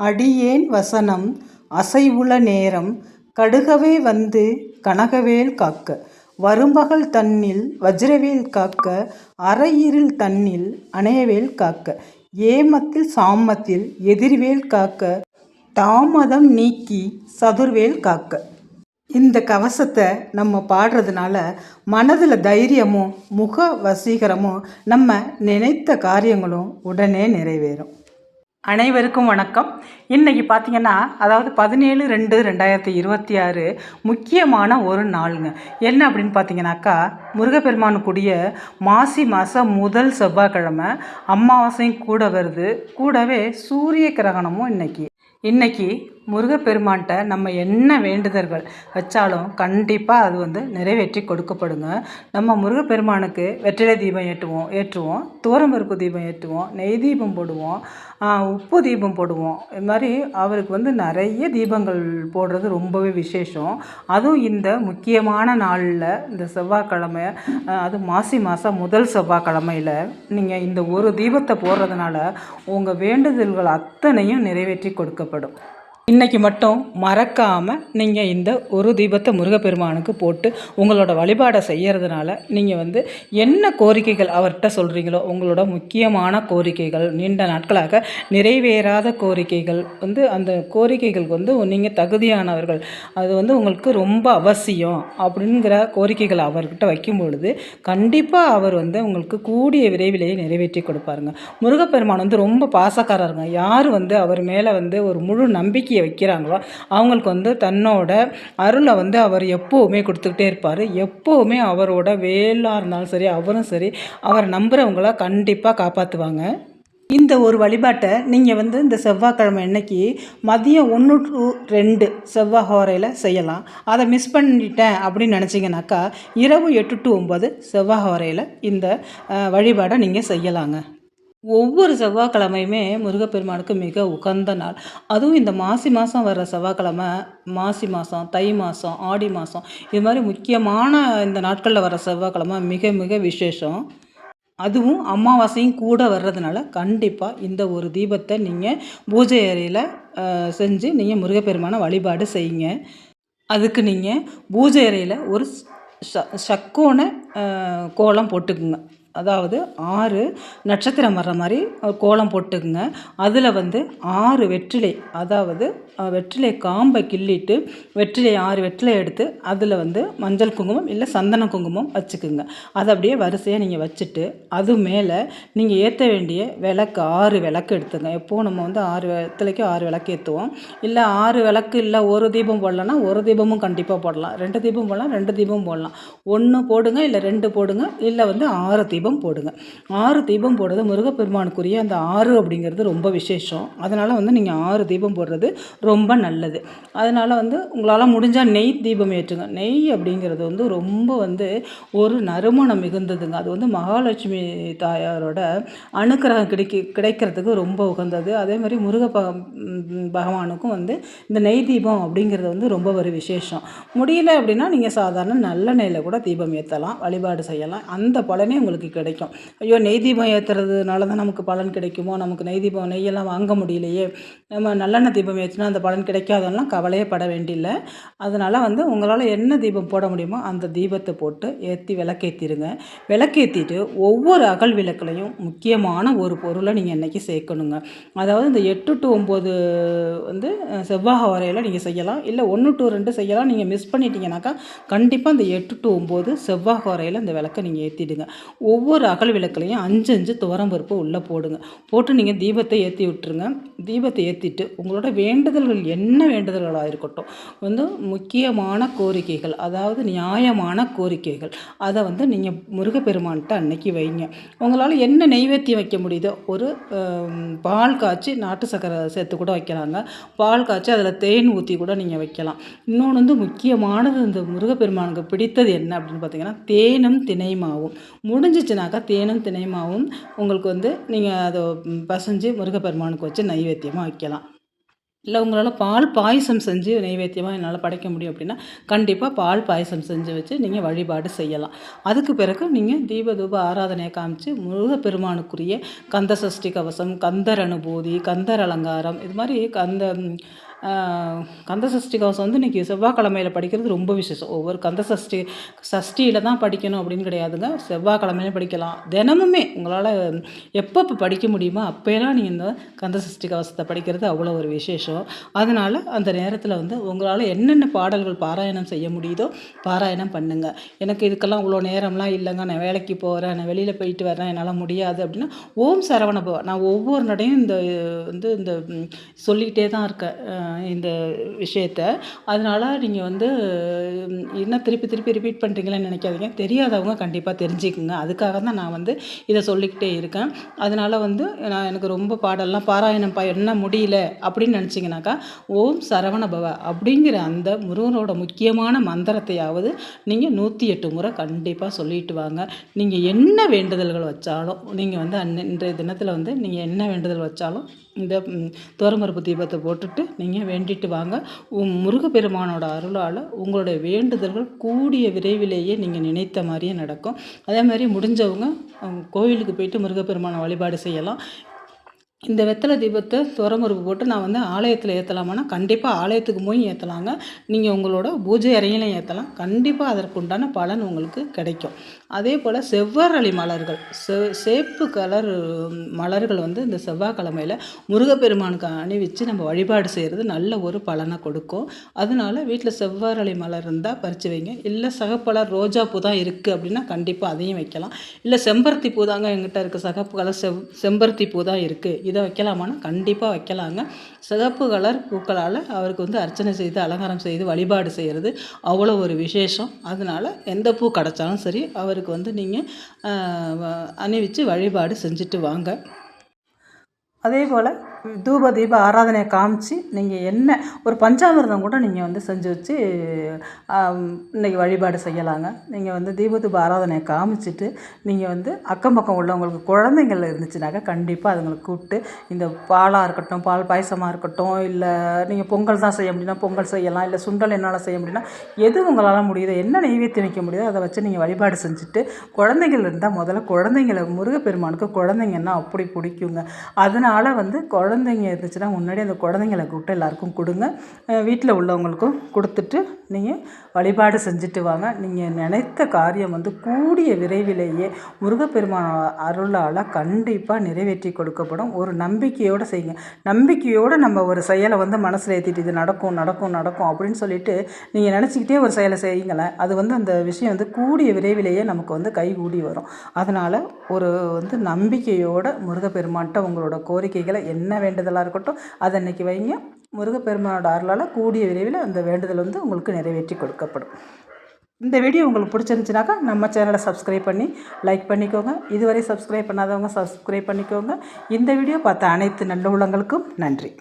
அடியேன் வசனம் அசைவுள நேரம் கடுகவே வந்து கனகவேல் காக்க வரும்பகல் தன்னில் வஜ்ரவேல் காக்க அரையிருள் தன்னில் அணையவேல் காக்க ஏமத்தில் சாமத்தில் எதிர்வேல் காக்க தாமதம் நீக்கி சதுர்வேல் காக்க. இந்த கவசத்தை நம்ம பாடுறதுனால மனதில் தைரியமும் முக வசீகரமும் நம்ம நினைத்த காரியங்களும் உடனே நிறைவேறும். அனைவருக்கும் வணக்கம். இன்றைக்கி பார்த்திங்கன்னா, அதாவது 17/2/2026 முக்கியமான ஒரு நாளுங்க. என்ன அப்படின்னு பார்த்தீங்கன்னாக்கா, முருகப்பெருமானுக்குரிய மாசி மாதம் முதல் செவ்வாய்க்கிழமை அமாவாசையும் கூட வருது. கூடவே சூரிய கிரகணமும் இன்னைக்கு முருகப்பெருமான்கிட்ட நம்ம என்ன வேண்டுதல்கள் வச்சாலும் கண்டிப்பாக அது வந்து நிறைவேற்றி கொடுக்கப்படுங்க. நம்ம முருகப்பெருமானுக்கு வெற்றிலை தீபம் ஏற்றுவோம், துவரம்பருப்பு தீபம் ஏற்றுவோம், நெய் தீபம் போடுவோம், உப்பு தீபம் போடுவோம். இது மாதிரி அவருக்கு வந்து நிறைய தீபங்கள் போடுறது ரொம்பவே விசேஷம். அதுவும் இந்த முக்கியமான நாளில், இந்த செவ்வாய்க்கிழமை, அது மாசி மாதம் முதல் செவ்வாய்க்கிழமையில் நீங்கள் இந்த ஒரு தீபத்தை போடுறதுனால உங்கள் வேண்டுதல்கள் அத்தனையும் நிறைவேற்றி கொடுக்கப்படும். இன்றைக்கி மட்டும் மறக்காமல் நீங்கள் இந்த ஒரு தீபத்தை முருகப்பெருமானுக்கு போட்டு உங்களோட வழிபாடை செய்கிறதுனால நீங்கள் வந்து என்ன கோரிக்கைகள் அவர்கிட்ட சொல்கிறீங்களோ, உங்களோட முக்கியமான கோரிக்கைகள், நீண்ட நாட்களாக நிறைவேறாத கோரிக்கைகள் வந்து, அந்த கோரிக்கைகளுக்கு வந்து நீங்கள் தகுதியானவர்கள், அது வந்து உங்களுக்கு ரொம்ப அவசியம் அப்படிங்கிற கோரிக்கைகளை அவர்கிட்ட வைக்கும் பொழுது கண்டிப்பாக அவர் வந்து உங்களுக்கு கூடிய விரைவிலேயே நிறைவேற்றி கொடுப்பாருங்க. முருகப்பெருமான் வந்து ரொம்ப பாசக்காரருங்க. யார் வந்து அவர் மேலே வந்து ஒரு முழு நம்பிக்கை வைக்கிறாங்களோ அவங்களுக்கு வந்து தன்னோட அருளை வந்து அவர் எப்போவுமே கொடுத்துக்கிட்டே இருப்பார். எப்போவுமே அவரோட வேலாக இருந்தாலும் சரி, அவரும் சரி, அவரை நம்புகிறவங்கள கண்டிப்பாக காப்பாற்றுவாங்க. இந்த ஒரு வழிபாட்டை நீங்கள் வந்து இந்த செவ்வாய்க்கிழமை அன்னைக்கு மதியம் 1 to 2 செவ்வாய் ஹோரையில் செய்யலாம். அதை மிஸ் பண்ணிட்டேன் அப்படின்னு நினச்சிங்கனாக்கா இரவு 8 to 9 செவ்வாய் ஹோரையில் இந்த வழிபாடை நீங்கள் செய்யலாங்க. ஒவ்வொரு செவ்வாய்க்கிழமையுமே முருகப்பெருமானுக்கு மிக உகந்த நாள். அதுவும் இந்த மாசி மாதம் வர்ற செவ்வாய்க்கிழமை, மாசி மாதம், தை மாதம், ஆடி மாதம், இது மாதிரி முக்கியமான இந்த நாட்களில் வர செவ்வாய்க்கிழமை மிக மிக விசேஷம். அதுவும் அமாவாசையும் கூட வர்றதுனால கண்டிப்பாக இந்த ஒரு தீபத்தை நீங்கள் பூஜை அறையில் செஞ்சு நீங்கள் முருகப்பெருமானை வழிபாடு செய்யுங்க. அதுக்கு நீங்கள் பூஜை அறையில் ஒரு சக்கோண கோலம் போட்டுக்குங்க. அதாவது 6 நட்சத்திரம் வர்ற மாதிரி கோலம் போட்டுக்குங்க. அதில் வந்து 6 வெற்றிலை, அதாவது வெற்றிலை காம்பை கிள்ளிட்டு வெற்றிலை 6 வெற்றிலை எடுத்து அதில் வந்து மஞ்சள் குங்குமம் இல்லை சந்தன குங்குமம் வச்சுக்குங்க. அதை அப்படியே வரிசையாக நீங்கள் வச்சுட்டு அது மேலே நீங்கள் ஏற்ற வேண்டிய விளக்கு 6 விளக்கு எடுத்துங்க. எப்போது நம்ம வந்து 6 வெற்றிலைக்கு 6 விளக்கு ஏற்றுவோம். இல்லை 6 விளக்கு இல்லை, ஒரு தீபம் போடலன்னா ஒரு தீபமும் கண்டிப்பாக போடலாம். 2 தீபம் போடலாம், 2 தீபம் போடலாம். 1 போடுங்க, இல்லை 2 போடுங்க, இல்லை வந்து 6 தீபம் போடுங்க. 6 தீபம் போடுறது முருகப்பெருமானுக்குரிய அந்த 6 அப்படிங்கிறது ரொம்ப விசேஷம். அதனால் வந்து நீங்கள் 6 தீபம் போடுறது ரொம்ப நல்லது. அதனால் வந்து உங்களால் முடிஞ்சால் நெய் தீபம் ஏற்றுங்க. நெய் அப்படிங்கிறது வந்து ரொம்ப வந்து ஒரு நறுமணம் மிகுந்ததுங்க. அது வந்து மகாலட்சுமி தாயாரோட அனுக்கிரகம் கிடைக்கிறதுக்கு ரொம்ப உகந்தது. அதே மாதிரி பகவானுக்கும் வந்து இந்த நெய் தீபம் அப்படிங்கிறது வந்து ரொம்ப ஒரு விசேஷம். முடியல அப்படின்னா நீங்கள் சாதாரண நல்ல நெய்யில் கூட தீபம் ஏற்றலாம், வழிபாடு செய்யலாம். அந்த பலனே உங்களுக்கு கிடைக்கும். ஐயோ, நெய் தீபம் ஏற்றுறதுனால தான் நமக்கு பலன் கிடைக்குமோ, நமக்கு நெய்யெல்லாம் வாங்க முடியலையே, நம்ம நல்லெண்ணெய் தீபம் ஏற்றினா அந்த பலன் கிடைக்காதெல்லாம் கவலையே பட வேண்டியில்லை. அதனால் வந்து உங்களால் என்ன தீபம் போட முடியுமோ அந்த தீபத்தை போட்டு ஏற்றி விளக்கேற்றிடுங்க. விளக்கேற்றிட்டு ஒவ்வொரு அகல் விளக்குலையும் முக்கியமான ஒரு பொருளை நீங்கள் இன்றைக்கி சேர்க்கணுங்க. அதாவது இந்த 8 to 9 வந்து செவ்வாய் வரையில் நீங்கள் செய்யலாம், இல்லை 1 to 2 செய்யலாம். நீங்கள் மிஸ் பண்ணிட்டீங்கன்னாக்கா கண்டிப்பாக இந்த 8 to 9 செவ்வாய் வரையில் இந்த விளக்கை நீங்கள் ஏற்றிடுங்க. ஒவ்வொரு அகல் விளக்குலையும் 5 துவரம்பருப்பு உள்ளே போட்டு நீங்கள் தீபத்தை ஏற்றி விட்டுருங்க. தீபத்தை ஏற்றிட்டு உங்களோட வேண்டுதல்கள் என்ன வேண்டுதல்களாக இருக்கட்டும், வந்து முக்கியமான கோரிக்கைகள், அதாவது நியாயமான கோரிக்கைகள், அதை வந்து நீங்கள் முருகப்பெருமான்கிட்ட அன்னைக்கு வைங்க. உங்களால் என்ன நெய்வேத்தியம் வைக்க முடியுதோ, ஒரு பால் காய்ச்சி நாட்டு சக்கரை சேர்த்து கூட வைக்கிறாங்க. பால் காய்ச்சி அதில் தேன் ஊற்றி கூட நீங்கள் வைக்கலாம். இன்னொன்று வந்து முக்கியமானது, இந்த முருகப்பெருமானுக்கு பிடித்தது என்ன அப்படின்னு பார்த்தீங்கன்னா தேனும் தினைமாவும். முடிஞ்சிச்சுனாக்கா தேனும் தினைமாவும் உங்களுக்கு வந்து நீங்கள் அதை பசைஞ்சு முருகப்பெருமானுக்கு வச்சு நைவேத்தியமாக வைக்கலாம். இல்லை உங்களால் பால் பாயசம் செஞ்சு நைவேத்தியமாக என்னால் படைக்க முடியும் அப்படின்னா கண்டிப்பாக பால் பாயசம் செஞ்சு வச்சு நீங்கள் வழிபாடு செய்யலாம். அதுக்கு பிறகு நீங்கள் தீப தூப ஆராதனையை காமிச்சு முருகப்பெருமானுக்குரிய கந்த சஷ்டி கவசம், கந்தர் அனுபூதி, கந்தர் அலங்காரம் இது மாதிரி கந்த சஷ்டி கவசம் வந்து இன்றைக்கி செவ்வாய்க்கிழமையில் படிக்கிறது ரொம்ப விசேஷம். ஒவ்வொரு கந்த சஷ்டியில் தான் படிக்கணும் அப்படின்னு கிடையாதுங்க. செவ்வாய்க்கிழமையிலும் படிக்கலாம். தினமுமே உங்களால் எப்போ படிக்க முடியுமோ அப்போலாம் நீங்கள் இந்த கந்த சஷ்டி கவசத்தை படிக்கிறது அவ்வளோ ஒரு விசேஷம். அதனால் அந்த நேரத்தில் வந்து உங்களால் என்னென்ன பாடல்கள் பாராயணம் செய்ய முடியுதோ பாராயணம் பண்ணுங்கள். எனக்கு இதுக்கெல்லாம் இவ்வளோ நேரம்லாம் இல்லைங்க, நான் வேலைக்கு போகிறேன், நான் வெளியில் போயிட்டு வரேன், என்னால் முடியாது அப்படின்னா ஓம் சரவண பவ நான் ஒவ்வொரு நடையும் இந்த சொல்லிக்கிட்டே தான் இருக்கேன் இந்த விஷயத்த. அதனால் நீங்கள் வந்து என்ன திருப்பி ரிப்பீட் பண்ணுறீங்களேன்னு நினைக்காதீங்க. தெரியாதவங்க கண்டிப்பாக தெரிஞ்சுக்குங்க. அதுக்காக தான் நான் வந்து இதை சொல்லிக்கிட்டே இருக்கேன். அதனால் வந்து எனக்கு ரொம்ப பாடல்லாம் பாராயணம் என்ன முடியல அப்படின்னு நினச்சிங்கனாக்கா ஓம் சரவண பவ அப்படிங்கிற அந்த முருகனோட முக்கியமான மந்திரத்தையாவது நீங்கள் 108 முறை கண்டிப்பாக சொல்லிட்டு வாங்க. நீங்கள் என்ன வேண்டுதல்கள் வச்சாலும் நீங்கள் வந்து இன்றைய தினத்தில் வந்து நீங்கள் என்ன வேண்டுதல் வச்சாலும் இந்த துவரம்பருப்பு தீபத்தை போட்டுட்டு நீங்கள் வேண்டிட்டு வாங்க. முருகப்பெருமானோட அருளால் உங்களுடைய வேண்டுதல்கள் கூடிய விரைவிலேயே நீங்கள் நினைத்த மாதிரியே நடக்கும். அதே மாதிரி முடிஞ்சவங்க கோவிலுக்கு போயிட்டு முருகப்பெருமானை வழிபாடு செய்யலாம். இந்த வெத்தலை தீபத்தை துவரம்பருப்பு போட்டு நான் வந்து ஆலயத்தில் ஏற்றலாமான்னா கண்டிப்பாக ஆலயத்துக்கு போய் ஏற்றலாங்க. நீங்கள் உங்களோட பூஜை அறையிலையும் ஏற்றலாம். கண்டிப்பாக அதற்குண்டான பலன் உங்களுக்கு கிடைக்கும். அதே போல் செவ்வரளி மலர்கள் சேப்பு கலர் மலர்கள் வந்து இந்த செவ்வாய்க்கிழமையில் முருகப்பெருமானுக்கு அணிவிச்சு நம்ம வழிபாடு செய்கிறது நல்ல ஒரு பலனை கொடுக்கும். அதனால வீட்டில் செவ்வரளி மலர் இருந்தால் பறித்து வைங்க. இல்லை சகப்பலர் ரோஜா பூ தான் இருக்குது அப்படின்னா கண்டிப்பாக அதையும் வைக்கலாம். இல்லை செம்பருத்தி பூ தாங்க எங்கிட்ட இருக்குது, சகப்பு கலர் செம்பருத்தி பூ தான் இருக்குது, இதை வைக்கலாமான்னா கண்டிப்பாக வைக்கலாங்க. சிகப்பு கலர் பூக்களால் அவருக்கு வந்து அர்ச்சனை செய்து அலங்காரம் செய்து வழிபாடு செய்கிறது அவ்வளோ ஒரு விசேஷம். அதனால் எந்த பூ கிடச்சாலும் சரி அவருக்கு வந்து நீங்கள் அணிவிச்சு வழிபாடு செஞ்சுட்டு வாங்க. அதே போல் தூப தீப ஆராதனையை காமிச்சு நீங்கள் என்ன ஒரு பஞ்சாமிர்தம் கூட நீங்கள் வந்து செஞ்சு வச்சு இன்றைக்கி வழிபாடு செய்யலாங்க. நீங்கள் வந்து தீப தூப ஆராதனையை காமிச்சிட்டு நீங்கள் வந்து அக்கம் பக்கம் உள்ளவங்களுக்கு குழந்தைங்கள் இருந்துச்சுனாக்கா கண்டிப்பாக அதுங்களுக்கு கூப்பிட்டு இந்த பாலாக இருக்கட்டும், பால் பாயசமாக இருக்கட்டும், இல்லை நீங்கள் பொங்கல் தான் செய்ய முடியும்னா பொங்கல் செய்யலாம், இல்லை சுண்டல் என்னால் செய்ய முடியும்னா எது உங்களால் முடியுதோ என்ன நெய்வேத்தியம் வைக்க முடியுதோ அதை வச்சு நீங்கள் வழிபாடு செஞ்சுட்டு குழந்தைகள் இருந்தால் முதல்ல குழந்தைங்களை முருகப்பெருமானுக்கு குழந்தைங்கன்னா அப்படி பிடிக்குங்க. அதனால் வந்து குழந்தைங்க இருந்துச்சுன்னா முன்னாடி அந்த குழந்தைங்களை கூப்பிட்டு எல்லாருக்கும் கொடுங்க. வீட்டில் உள்ளவங்களுக்கும் கொடுத்துட்டு நீங்கள் வழிபாடு செஞ்சுட்டு வாங்க. நீங்கள் நினைத்த காரியம் வந்து கூடிய விரைவிலேயே முருகப்பெருமான அருளால் கண்டிப்பாக நிறைவேற்றி கொடுக்கப்படும். ஒரு நம்பிக்கையோடு செய்யுங்க. நம்பிக்கையோடு நம்ம ஒரு செயலை வந்து மனசில் ஏற்றிட்டு இது நடக்கும் நடக்கும் நடக்கும் அப்படின்னு சொல்லிட்டு நீங்கள் நினச்சிக்கிட்டே ஒரு செயலை செய்யுங்களேன். அது வந்து அந்த விஷயம் வந்து கூடிய விரைவிலேயே நமக்கு வந்து கைகூடி வரும். அதனால் ஒரு வந்து நம்பிக்கையோடு முருகப்பெருமான்கிட்ட உங்களோட கோரிக்கைகளை என்ன வேண்டுதலாக இருக்கட்டும் அதை அன்றைக்கி வைங்க. முருகப்பெருமானோட அருளால் கூடிய விரைவில் அந்த வேண்டுதல் வந்து உங்களுக்கு நிறைவேற்றி கொடுக்கப்படும். இந்த வீடியோ உங்களுக்கு பிடிச்சிருந்துச்சுனாக்கா நம்ம சேனலை சப்ஸ்கிரைப் பண்ணி லைக் பண்ணிக்கோங்க. இதுவரை சப்ஸ்கிரைப் பண்ணாதவங்க சப்ஸ்கிரைப் பண்ணிக்கோங்க. இந்த வீடியோ பார்த்த அனைத்து நல்ல உள்ளங்களுக்கும் நன்றி.